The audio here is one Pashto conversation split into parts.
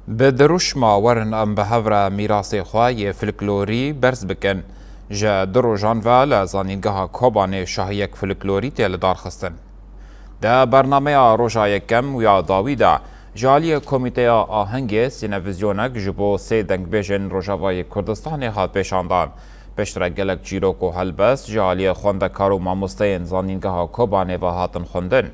بدروش ما ورن ام بهورا میراثی خواه فلکلوری برز بکن جا درو جانوه لزانینگاه کوبان شاهیک فلکلوری تیل دار خستن. ده برنامه روژا یکم و یا داوی ده جالی کمیته آهنگ سینویزیونک جبو سی دنگ بیجن روژاوای کردستان هات پیشاندان. پشتر گلک جیروک و هلبس جالی خوندکار و ماموستین زانینگاه کوبان و هاتن خوندن.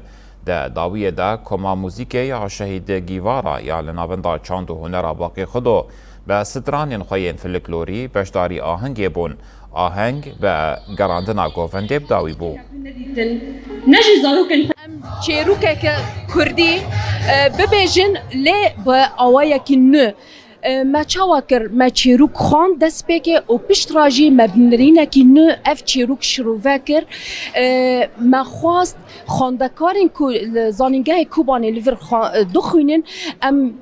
ده داویه ده کما موزیکه یا شهید گیوارا یا لنابندا چاند و هنر باقی خودو به سترانین خوین فلکلوری بشداری آهنگ بون آهنگ به گراندنا گوونده بداوی بو نجی زاروکن چیروکه کردی ببیجن لی با آوایکی نو ما چاوا کر ما چیروک خان دست بکه و پشت راجی ما بنرینه که نو اف چیروک شروع کر ما خواست خاندکارین کو زانینگاه کوبانی لیور دخوینن ام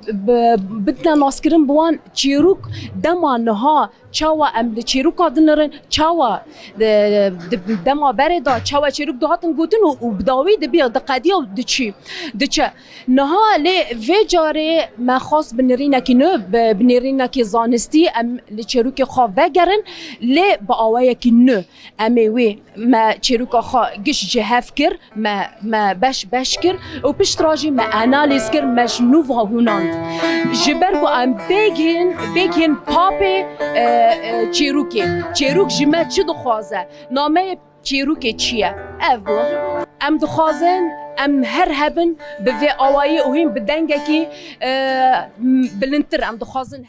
بدنا ناسکرین بوان چیروک دمانها چاوا ام چیروک آدنرن چاوا دما بردا چاوا چیروک دهاتن گوتن و بداوی دبیا دقیقی و دچه نها لی وجاره ما خواست بنرینه که نو بنرینه که زانستی ام چیروک خواه وگرن لی با آوه که نو امی وی ما چیروک خواه گش جهف کر ما بش کر و پشت راجی ما انالیز کر مجنو و هوناند جبر بو ام بگین پاپ چیروک جمع چی دخوازه نامه چیروک چیه اوه ام دخوازن ام هر هبن به آوایی اوهیم بدنگه کی بلنتر ام دخوازن